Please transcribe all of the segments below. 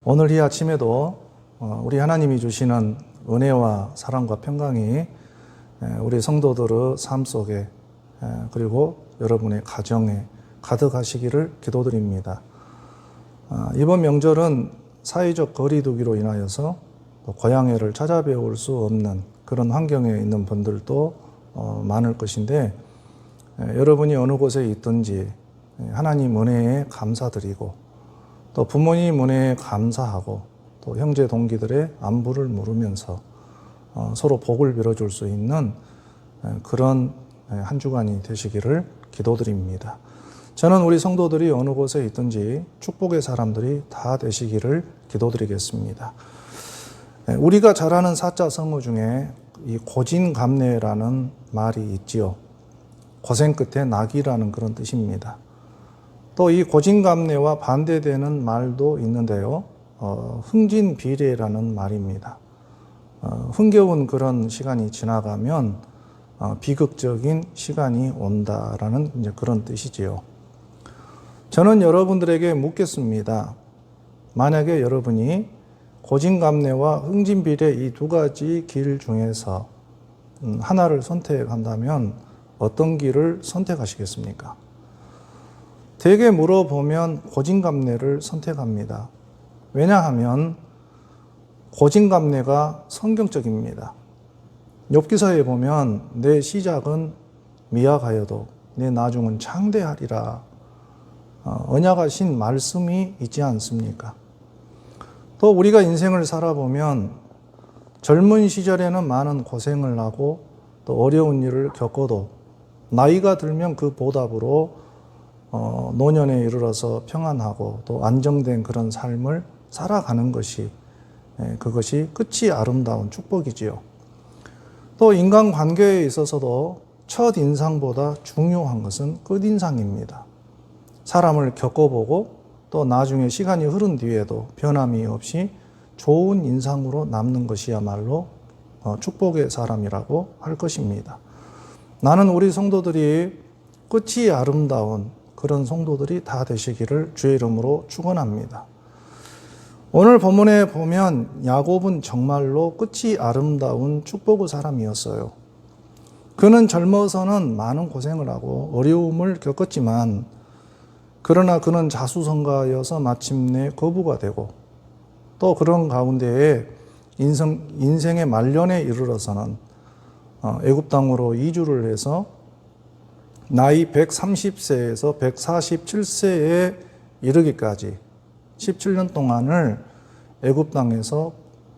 오늘 이 아침에도 우리 하나님이 주시는 은혜와 사랑과 평강이 우리 성도들의 삶 속에 그리고 여러분의 가정에 가득하시기를 기도드립니다. 이번 명절은 사회적 거리두기로 인하여서 고향회를 찾아뵈올 수 없는 그런 환경에 있는 분들도 많을 것인데, 여러분이 어느 곳에 있든지 하나님 은혜에 감사드리고 또 부모님 은혜에 감사하고 또 형제 동기들의 안부를 물으면서 서로 복을 빌어줄 수 있는 그런 한 주간이 되시기를 기도드립니다. 저는 우리 성도들이 어느 곳에 있든지 축복의 사람들이 다 되시기를 기도드리겠습니다. 우리가 잘 아는 사자 성어 중에 이 고진감래라는 말이 있지요. 고생 끝에 낙이라는 그런 뜻입니다. 또 이 고진감래와 반대되는 말도 있는데요. 흥진비례라는 말입니다. 흥겨운 그런 시간이 지나가면 비극적인 시간이 온다라는 이제 그런 뜻이지요. 저는 여러분들에게 묻겠습니다. 만약에 여러분이 고진감래와 흥진비례 이 두 가지 길 중에서 하나를 선택한다면 어떤 길을 선택하시겠습니까? 대개 물어보면 고진감래를 선택합니다. 왜냐하면 고진감래가 성경적입니다. 욥기서에 보면 내 시작은 미약하여도 내 나중은 창대하리라 언약하신 말씀이 있지 않습니까? 또 우리가 인생을 살아보면 젊은 시절에는 많은 고생을 하고 또 어려운 일을 겪어도 나이가 들면 그 보답으로 노년에 이르러서 평안하고 또 안정된 그런 삶을 살아가는 것이 그것이 끝이 아름다운 축복이지요. 또 인간관계에 있어서도 첫 인상보다 중요한 것은 끝인상입니다. 사람을 겪어보고 또 나중에 시간이 흐른 뒤에도 변함이 없이 좋은 인상으로 남는 것이야말로 축복의 사람이라고 할 것입니다. 나는 우리 성도들이 끝이 아름다운 그런 성도들이 다 되시기를 주의 이름으로 축원합니다. 오늘 본문에 보면 야곱은 정말로 끝이 아름다운 축복의 사람이었어요. 그는 젊어서는 많은 고생을 하고 어려움을 겪었지만 그러나 그는 자수성가여서 마침내 거부가 되고 또 그런 가운데에 인생의 말년에 이르러서는 애굽 땅으로 이주를 해서 나이 130세에서 147세에 이르기까지 17년 동안을 애굽 땅에서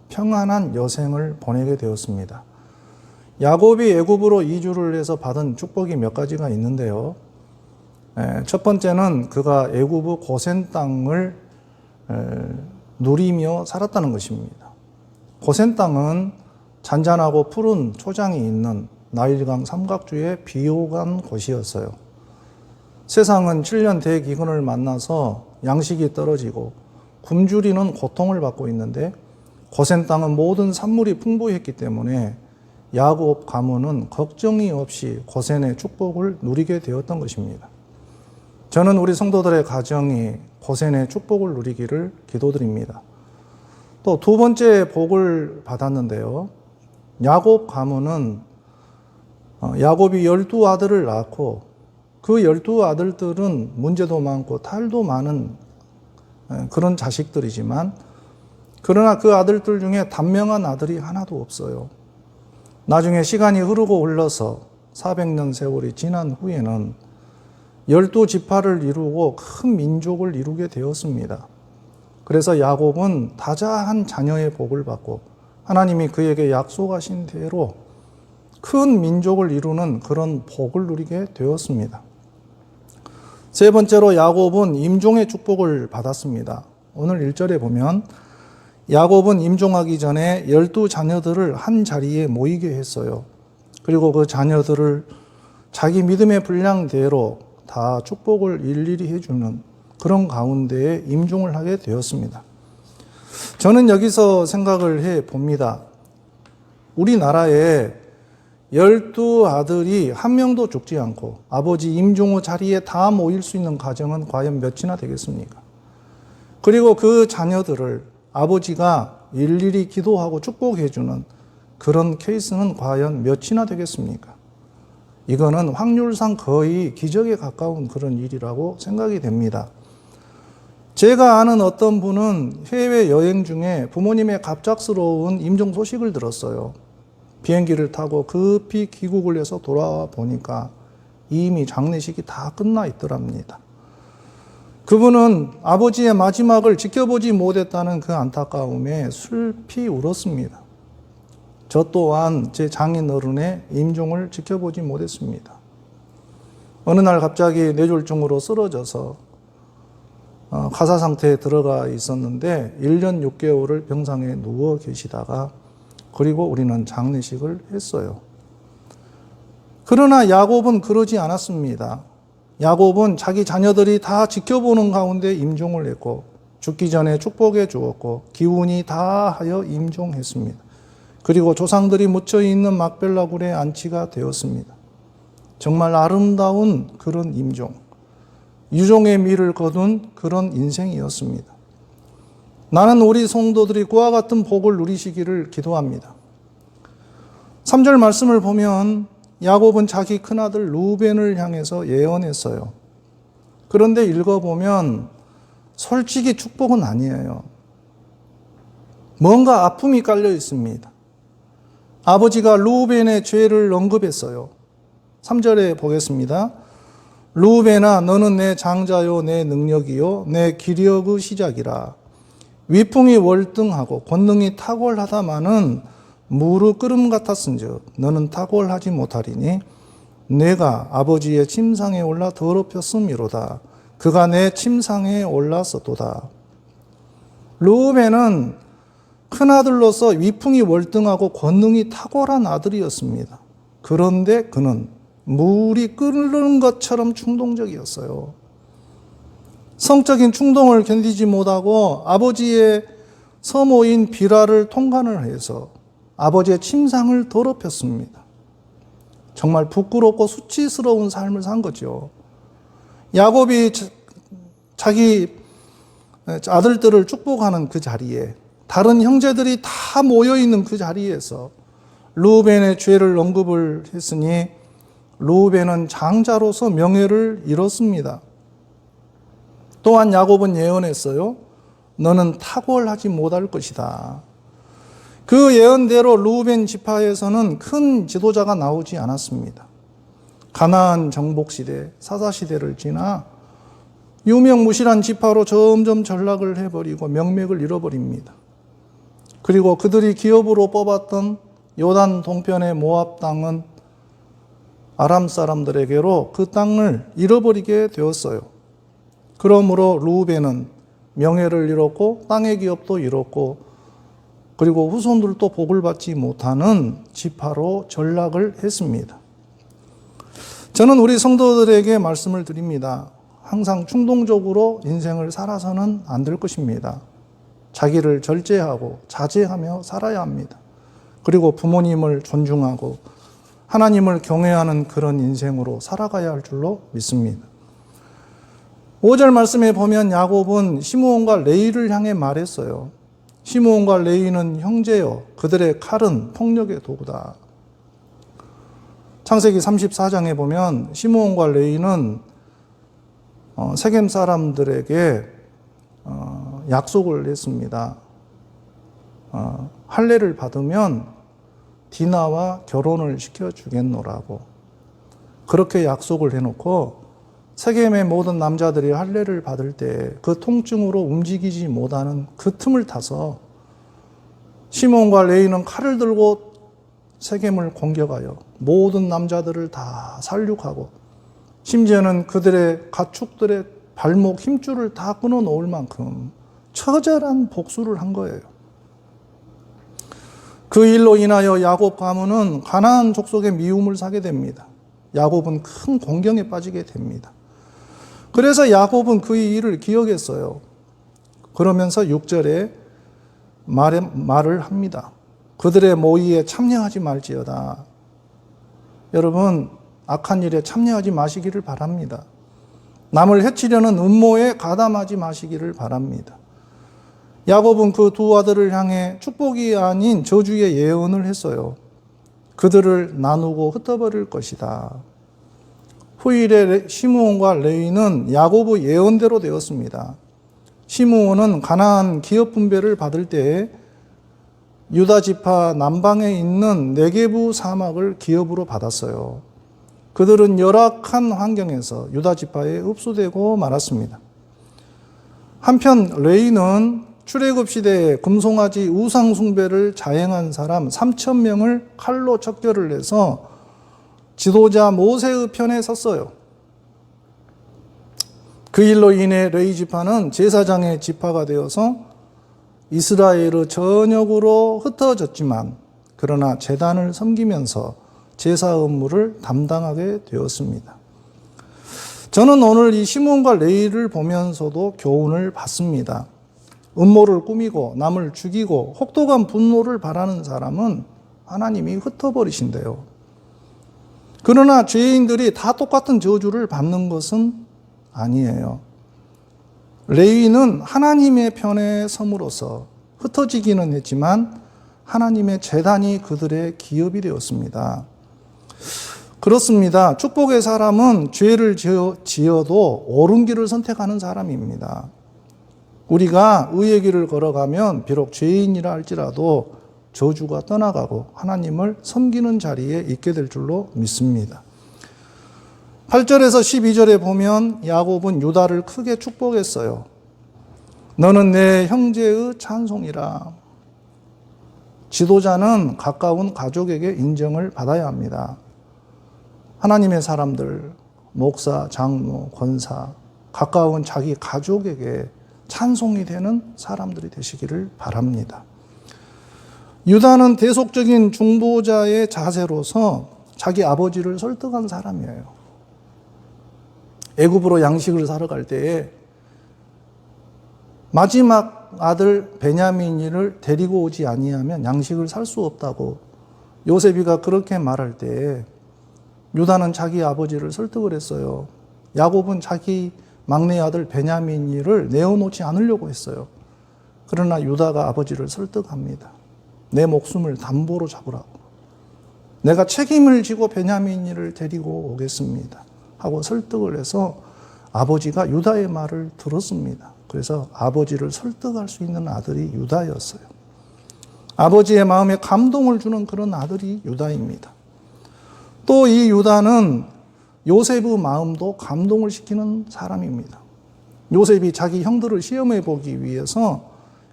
평안한 여생을 보내게 되었습니다. 야곱이 애굽으로 이주를 해서 받은 축복이 몇 가지가 있는데요. 첫 번째는 그가 애굽의 고센 땅을 누리며 살았다는 것입니다. 고센 땅은 잔잔하고 푸른 초장이 있는 나일강 삼각주의 비호감 곳이었어요. 세상은 7년 대기근을 만나서 양식이 떨어지고 굶주리는 고통을 받고 있는데 고센 땅은 모든 산물이 풍부했기 때문에 야곱 가문은 걱정이 없이 고센의 축복을 누리게 되었던 것입니다. 저는 우리 성도들의 가정이 고센의 축복을 누리기를 기도드립니다. 또 두 번째 복을 받았는데요. 야곱 가문은 야곱이 12아들을 낳고 그 12아들들은 문제도 많고 탈도 많은 그런 자식들이지만 그러나 그 아들들 중에 단명한 아들이 하나도 없어요. 나중에 시간이 흐르고 흘러서 400년 세월이 지난 후에는 12지파를 이루고 큰 민족을 이루게 되었습니다. 그래서 야곱은 다자한 자녀의 복을 받고 하나님이 그에게 약속하신 대로 큰 민족을 이루는 그런 복을 누리게 되었습니다. 세 번째로 야곱은 임종의 축복을 받았습니다. 오늘 1절에 보면 야곱은 임종하기 전에 12자녀들을 한 자리에 모이게 했어요. 그리고 그 자녀들을 자기 믿음의 분량대로 다 축복을 일일이 해주는 그런 가운데에 임종을 하게 되었습니다. 저는 여기서 생각을 해 봅니다. 우리나라에 12아들이 한 명도 죽지 않고 아버지 임종호 자리에 다 모일 수 있는 가정은 과연 몇이나 되겠습니까? 그리고 그 자녀들을 아버지가 일일이 기도하고 축복해주는 그런 케이스는 과연 몇이나 되겠습니까? 이거는 확률상 거의 기적에 가까운 그런 일이라고 생각이 됩니다. 제가 아는 어떤 분은 해외여행 중에 부모님의 갑작스러운 임종 소식을 들었어요. 비행기를 타고 급히 귀국을 해서 돌아와 보니까 이미 장례식이 다 끝나 있더랍니다. 그분은 아버지의 마지막을 지켜보지 못했다는 그 안타까움에 슬피 울었습니다. 저 또한 제 장인어른의 임종을 지켜보지 못했습니다. 어느 날 갑자기 뇌졸중으로 쓰러져서 가사 상태에 들어가 있었는데 1년 6개월을 병상에 누워 계시다가 그리고 우리는 장례식을 했어요. 그러나 야곱은 그러지 않았습니다. 야곱은 자기 자녀들이 다 지켜보는 가운데 임종을 했고 죽기 전에 축복해 주었고 기운이 다하여 임종했습니다. 그리고 조상들이 묻혀 있는 막벨라 굴에 안치가 되었습니다. 정말 아름다운 그런 임종, 유종의 미를 거둔 그런 인생이었습니다. 나는 우리 성도들이 그와 같은 복을 누리시기를 기도합니다. 3절 말씀을 보면 야곱은 자기 큰아들 루벤을 향해서 예언했어요. 그런데 읽어보면 솔직히 축복은 아니에요. 뭔가 아픔이 깔려 있습니다. 아버지가 루벤의 죄를 언급했어요. 3절에 보겠습니다. 루벤아 너는 내 장자요 내 능력이요 내 기력의 시작이라. 위풍이 월등하고 권능이 탁월하다마는 무르 끓음 같았은즉 너는 탁월하지 못하리니 내가 아버지의 침상에 올라 더럽혔음이로다. 그가 내 침상에 올랐었도다. 루벤은 큰아들로서 위풍이 월등하고 권능이 탁월한 아들이었습니다. 그런데 그는 물이 끓는 것처럼 충동적이었어요. 성적인 충동을 견디지 못하고 아버지의 서모인 비라를 통간을 해서 아버지의 침상을 더럽혔습니다. 정말 부끄럽고 수치스러운 삶을 산 거죠. 야곱이 자기 아들들을 축복하는 그 자리에 다른 형제들이 다 모여있는 그 자리에서 루벤의 죄를 언급을 했으니 루벤은 장자로서 명예를 잃었습니다. 또한 야곱은 예언했어요. 너는 탁월하지 못할 것이다. 그 예언대로 루벤 지파에서는 큰 지도자가 나오지 않았습니다. 가나안 정복시대, 사사시대를 지나 유명무실한 지파로 점점 전락을 해버리고 명맥을 잃어버립니다. 그리고 그들이 기업으로 뽑았던 요단 동편의 모압 땅은 아람 사람들에게로 그 땅을 잃어버리게 되었어요. 그러므로 루벤은 명예를 잃었고 땅의 기업도 잃었고 그리고 후손들도 복을 받지 못하는 지파로 전락을 했습니다. 저는 우리 성도들에게 말씀을 드립니다. 항상 충동적으로 인생을 살아서는 안 될 것입니다. 자기를 절제하고 자제하며 살아야 합니다. 그리고 부모님을 존중하고 하나님을 경외하는 그런 인생으로 살아가야 할 줄로 믿습니다. 5절 말씀에 보면 야곱은 시므온과 레위를 향해 말했어요. 시므온과 레위는 형제요 그들의 칼은 폭력의 도구다. 창세기 34장에 보면 시므온과 레위는 세겜 사람들에게 약속을 했습니다. 할례를 받으면 디나와 결혼을 시켜주겠노라고. 그렇게 약속을 해놓고 세겜의 모든 남자들이 할례를 받을 때 그 통증으로 움직이지 못하는 그 틈을 타서 시몬과 레위는 칼을 들고 세겜을 공격하여 모든 남자들을 다 살육하고 심지어는 그들의 가축들의 발목 힘줄을 다 끊어 놓을 만큼 처절한 복수를 한 거예요. 그 일로 인하여 야곱 가문은 가나안 족속의 미움을 사게 됩니다. 야곱은 큰 공경에 빠지게 됩니다. 그래서 야곱은 그 일을 기억했어요. 그러면서 6절에 말을 합니다. 그들의 모의에 참여하지 말지어다. 여러분, 악한 일에 참여하지 마시기를 바랍니다. 남을 해치려는 음모에 가담하지 마시기를 바랍니다. 야곱은 그 두 아들을 향해 축복이 아닌 저주의 예언을 했어요. 그들을 나누고 흩어버릴 것이다. 후일에 시므온과 레위는 야곱의 예언대로 되었습니다. 시므온은 가나안 기업 분배를 받을 때에 유다 지파 남방에 있는 네게부 사막을 기업으로 받았어요. 그들은 열악한 환경에서 유다 지파에 흡수되고 말았습니다. 한편 레위는 출애굽 시대에 금송아지 우상 숭배를 자행한 사람 3,000명을 칼로 척결을 해서 지도자 모세의 편에 섰어요. 그 일로 인해 레위 지파는 제사장의 지파가 되어서 이스라엘의 전역으로 흩어졌지만 그러나 제단을 섬기면서 제사 업무를 담당하게 되었습니다. 저는 오늘 이 시므온과 레위를 보면서도 교훈을 받습니다. 음모를 꾸미고 남을 죽이고 혹독한 분노를 바라는 사람은 하나님이 흩어버리신대요. 그러나 죄인들이 다 똑같은 저주를 받는 것은 아니에요. 레위는 하나님의 편에 섬으로써 흩어지기는 했지만 하나님의 제단이 그들의 기업이 되었습니다. 그렇습니다. 축복의 사람은 죄를 지어도 옳은 길을 선택하는 사람입니다. 우리가 의의 길을 걸어가면 비록 죄인이라 할지라도 저주가 떠나가고 하나님을 섬기는 자리에 있게 될 줄로 믿습니다. 8절에서 12절에 보면 야곱은 유다를 크게 축복했어요. 너는 내 형제의 찬송이라. 지도자는 가까운 가족에게 인정을 받아야 합니다. 하나님의 사람들, 목사, 장로, 권사, 가까운 자기 가족에게 찬송이 되는 사람들이 되시기를 바랍니다. 유다는 대속적인 중보자의 자세로서 자기 아버지를 설득한 사람이에요. 애굽으로 양식을 사러 갈 때에 마지막 아들 베냐민을 데리고 오지 아니하면 양식을 살 수 없다고 요셉이가 그렇게 말할 때에 유다는 자기 아버지를 설득을 했어요. 야곱은 자기 막내 아들 베냐민을 내어놓지 않으려고 했어요. 그러나 유다가 아버지를 설득합니다. 내 목숨을 담보로 잡으라고. 내가 책임을 지고 베냐민을 데리고 오겠습니다. 하고 설득을 해서 아버지가 유다의 말을 들었습니다. 그래서 아버지를 설득할 수 있는 아들이 유다였어요. 아버지의 마음에 감동을 주는 그런 아들이 유다입니다. 또 이 유다는 요셉의 마음도 감동을 시키는 사람입니다. 요셉이 자기 형들을 시험해 보기 위해서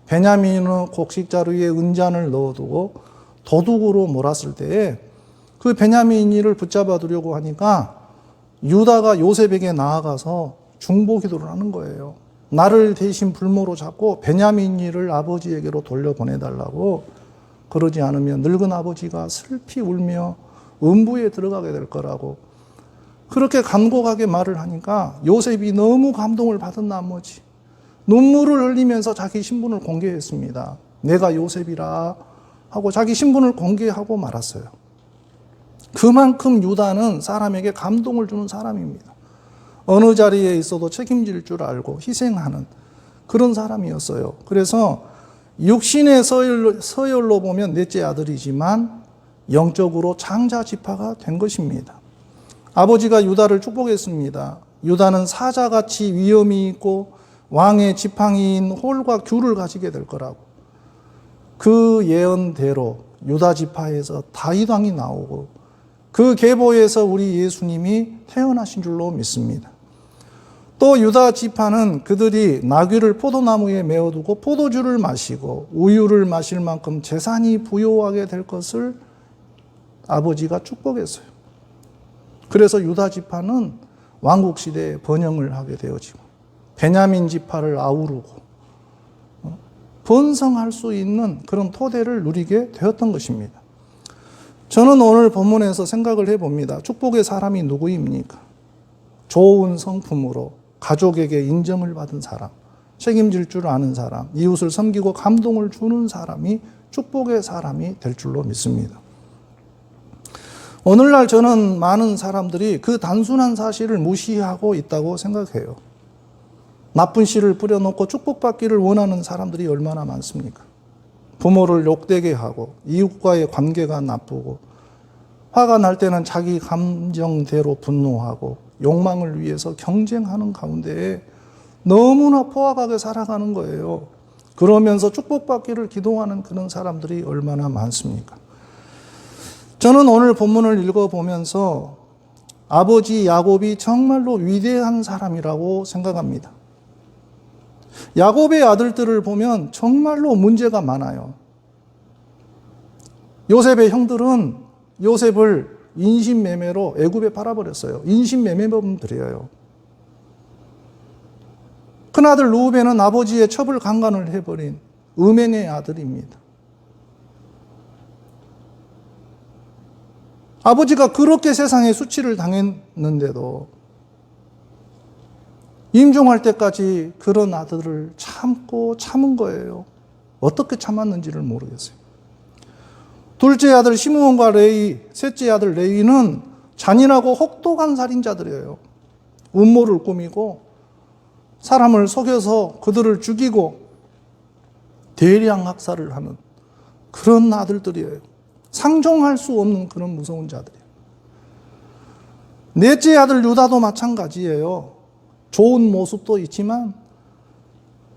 베냐민의 곡식 자루에 은잔을 넣어두고 도둑으로 몰았을 때에 그 베냐민이를 붙잡아 두려고 하니까 유다가 요셉에게 나아가서 중보 기도를 하는 거예요. 나를 대신 불모로 잡고 베냐민이를 아버지에게로 돌려보내달라고. 그러지 않으면 늙은 아버지가 슬피 울며 음부에 들어가게 될 거라고. 그렇게 간곡하게 말을 하니까 요셉이 너무 감동을 받은 나머지 눈물을 흘리면서 자기 신분을 공개했습니다. 내가 요셉이라 하고 자기 신분을 공개하고 말았어요. 그만큼 유다는 사람에게 감동을 주는 사람입니다. 어느 자리에 있어도 책임질 줄 알고 희생하는 그런 사람이었어요. 그래서 육신의 서열로 보면 넷째 아들이지만 영적으로 장자 지파가 된 것입니다. 아버지가 유다를 축복했습니다. 유다는 사자같이 위엄이 있고 왕의 지팡이인 홀과 귤을 가지게 될 거라고. 그 예언대로 유다 지파에서 다윗 왕이 나오고 그 계보에서 우리 예수님이 태어나신 줄로 믿습니다. 또 유다 지파는 그들이 나귀를 포도나무에 메어두고 포도주를 마시고 우유를 마실 만큼 재산이 부요하게 될 것을 아버지가 축복했어요. 그래서 유다 지파는 왕국 시대에 번영을 하게 되어지고 베냐민 지파를 아우르고 번성할 수 있는 그런 토대를 누리게 되었던 것입니다. 저는 오늘 본문에서 생각을 해봅니다. 축복의 사람이 누구입니까? 좋은 성품으로 가족에게 인정을 받은 사람, 책임질 줄 아는 사람, 이웃을 섬기고 감동을 주는 사람이 축복의 사람이 될 줄로 믿습니다. 오늘날 저는 많은 사람들이 그 단순한 사실을 무시하고 있다고 생각해요. 나쁜 씨를 뿌려놓고 축복받기를 원하는 사람들이 얼마나 많습니까? 부모를 욕되게 하고 이웃과의 관계가 나쁘고 화가 날 때는 자기 감정대로 분노하고 욕망을 위해서 경쟁하는 가운데에 너무나 포악하게 살아가는 거예요. 그러면서 축복받기를 기도하는 그런 사람들이 얼마나 많습니까? 저는 오늘 본문을 읽어보면서 아버지 야곱이 정말로 위대한 사람이라고 생각합니다. 야곱의 아들들을 보면 정말로 문제가 많아요. 요셉의 형들은 요셉을 인신매매로 애굽에 팔아버렸어요. 인신매매범들이에요. 큰아들 루벤은 아버지의 첩을 강간을 해버린 음행의 아들입니다. 아버지가 그렇게 세상에 수치를 당했는데도 임종할 때까지 그런 아들을 참은 거예요. 어떻게 참았는지를 모르겠어요. 둘째 아들 시므온과 레위, 셋째 아들 레위는 잔인하고 혹독한 살인자들이에요. 음모를 꾸미고 사람을 속여서 그들을 죽이고 대량 학살을 하는 그런 아들들이에요. 상종할 수 없는 그런 무서운 자들이에요. 넷째 아들 유다도 마찬가지예요. 좋은 모습도 있지만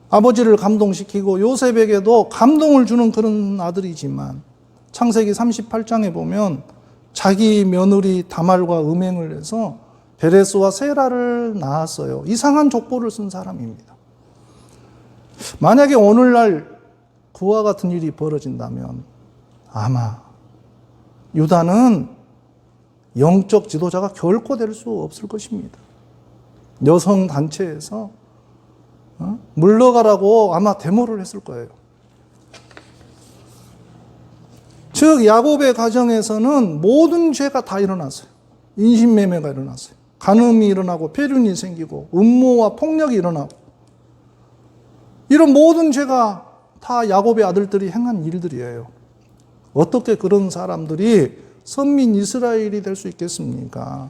아버지를 감동시키고 요셉에게도 감동을 주는 그런 아들이지만 창세기 38장에 보면 자기 며느리 다말과 음행을 해서 베레스와 세라를 낳았어요. 이상한 족보를 쓴 사람입니다. 만약에 오늘날 그와 같은 일이 벌어진다면 아마 유다는 영적 지도자가 결코 될 수 없을 것입니다. 여성 단체에서 물러가라고 아마 데모를 했을 거예요. 즉 야곱의 가정에서는 모든 죄가 다 일어났어요. 인신매매가 일어났어요. 간음이 일어나고 폐륜이 생기고 음모와 폭력이 일어나고 이런 모든 죄가 다 야곱의 아들들이 행한 일들이에요. 어떻게 그런 사람들이 선민 이스라엘이 될 수 있겠습니까?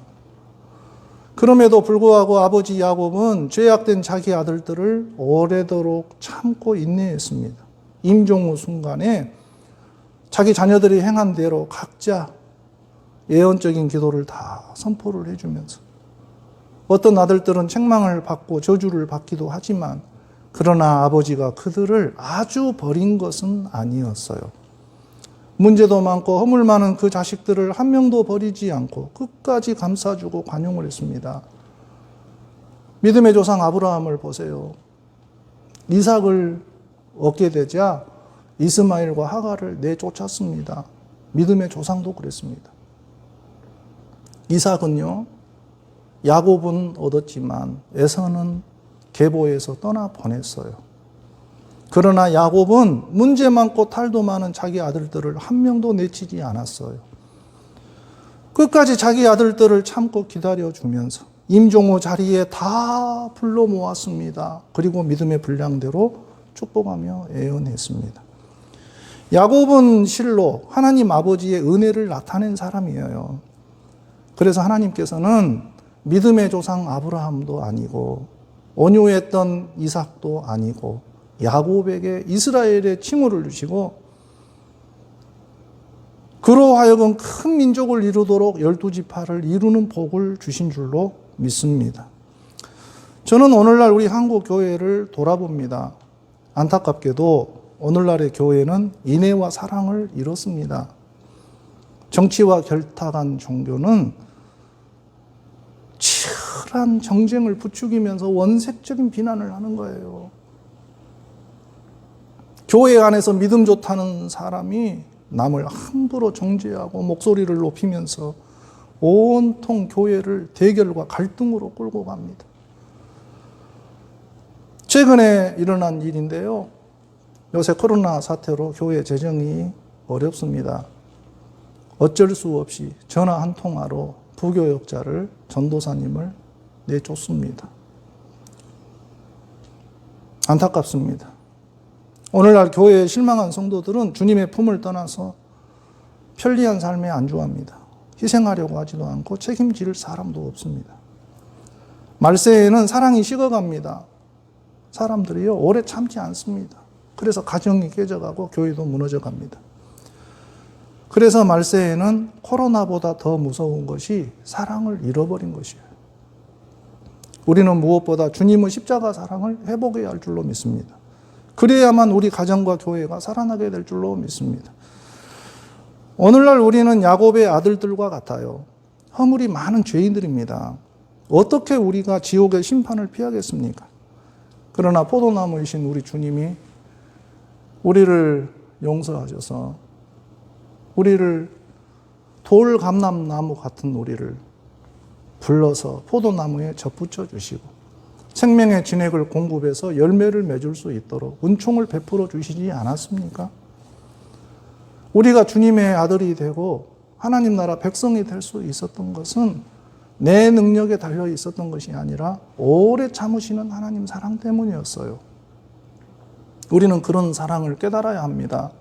그럼에도 불구하고 아버지 야곱은 죄악된 자기 아들들을 오래도록 참고 인내했습니다. 임종 후 순간에 자기 자녀들이 행한 대로 각자 예언적인 기도를 다 선포를 해주면서 어떤 아들들은 책망을 받고 저주를 받기도 하지만 그러나 아버지가 그들을 아주 버린 것은 아니었어요. 문제도 많고 허물 많은 그 자식들을 한 명도 버리지 않고 끝까지 감싸주고 관용을 했습니다. 믿음의 조상 아브라함을 보세요. 이삭을 얻게 되자 이스마엘과 하갈을 내쫓았습니다. 믿음의 조상도 그랬습니다. 이삭은요, 야곱은 얻었지만 에서는 계보에서 떠나 보냈어요. 그러나 야곱은 문제 많고 탈도 많은 자기 아들들을 한 명도 내치지 않았어요. 끝까지 자기 아들들을 참고 기다려주면서 임종후 자리에 다 불러 모았습니다. 그리고 믿음의 분량대로 축복하며 애언했습니다. 야곱은 실로 하나님 아버지의 은혜를 나타낸 사람이에요. 그래서 하나님께서는 믿음의 조상 아브라함도 아니고 온유했던 이삭도 아니고 야곱에게 이스라엘의 칭호를 주시고 그로 하여금 큰 민족을 이루도록 12지파를 이루는 복을 주신 줄로 믿습니다. 저는 오늘날 우리 한국 교회를 돌아봅니다. 안타깝게도 오늘날의 교회는 인애와 사랑을 잃었습니다. 정치와 결탁한 종교는 치열한 정쟁을 부추기면서 원색적인 비난을 하는 거예요. 교회 안에서 믿음 좋다는 사람이 남을 함부로 정죄하고 목소리를 높이면서 온통 교회를 대결과 갈등으로 끌고 갑니다. 최근에 일어난 일인데요. 요새 코로나 사태로 교회 재정이 어렵습니다. 어쩔 수 없이 전화 한 통화로 부교역자를 전도사님을 내쫓습니다. 안타깝습니다. 오늘날 교회에 실망한 성도들은 주님의 품을 떠나서 편리한 삶에 안주합니다. 희생하려고 하지도 않고 책임질 사람도 없습니다. 말세에는 사랑이 식어갑니다. 사람들이요, 오래 참지 않습니다. 그래서 가정이 깨져가고 교회도 무너져 갑니다. 그래서 말세에는 코로나보다 더 무서운 것이 사랑을 잃어버린 것이에요. 우리는 무엇보다 주님의 십자가 사랑을 회복해야 할 줄로 믿습니다. 그래야만 우리 가정과 교회가 살아나게 될 줄로 믿습니다. 오늘날 우리는 야곱의 아들들과 같아요. 허물이 많은 죄인들입니다. 어떻게 우리가 지옥의 심판을 피하겠습니까? 그러나 포도나무이신 우리 주님이 우리를 용서하셔서 우리를 돌감람나무 같은 우리를 불러서 포도나무에 접붙여 주시고 생명의 진액을 공급해서 열매를 맺을 수 있도록 은총을 베풀어 주시지 않았습니까? 우리가 주님의 아들이 되고 하나님 나라 백성이 될 수 있었던 것은 내 능력에 달려 있었던 것이 아니라 오래 참으시는 하나님 사랑 때문이었어요. 우리는 그런 사랑을 깨달아야 합니다.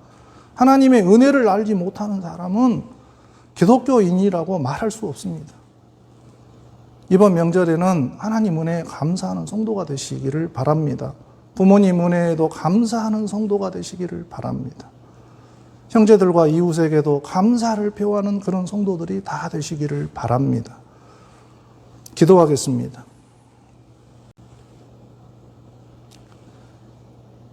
하나님의 은혜를 알지 못하는 사람은 기독교인이라고 말할 수 없습니다. 이번 명절에는 하나님 은혜에 감사하는 성도가 되시기를 바랍니다. 부모님 은혜에도 감사하는 성도가 되시기를 바랍니다. 형제들과 이웃에게도 감사를 표하는 그런 성도들이 다 되시기를 바랍니다. 기도하겠습니다.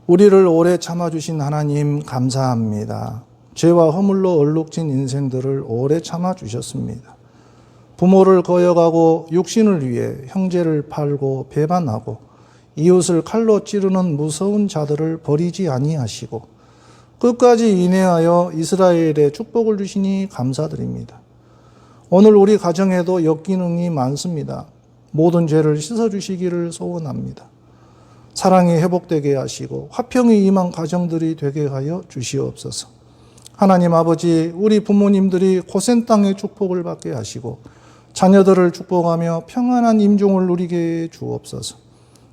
우리를 오래 참아주신 하나님 감사합니다. 죄와 허물로 얼룩진 인생들을 오래 참아주셨습니다. 부모를 거역하고 육신을 위해 형제를 팔고 배반하고 이웃을 칼로 찌르는 무서운 자들을 버리지 아니하시고 끝까지 인내하여 이스라엘에 축복을 주시니 감사드립니다. 오늘 우리 가정에도 역기능이 많습니다. 모든 죄를 씻어주시기를 소원합니다. 사랑이 회복되게 하시고 화평이 임한 가정들이 되게 하여 주시옵소서. 하나님 아버지, 우리 부모님들이 고센 땅의 축복을 받게 하시고 자녀들을 축복하며 평안한 임종을 누리게 주옵소서.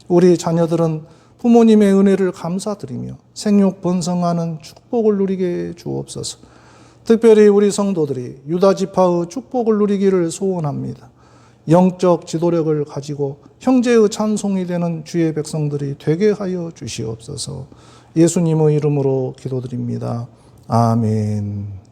우리 자녀들은 부모님의 은혜를 감사드리며 생육 번성하는 축복을 누리게 주옵소서. 특별히 우리 성도들이 유다지파의 축복을 누리기를 소원합니다. 영적 지도력을 가지고 형제의 찬송이 되는 주의 백성들이 되게 하여 주시옵소서. 예수님의 이름으로 기도드립니다. 아멘.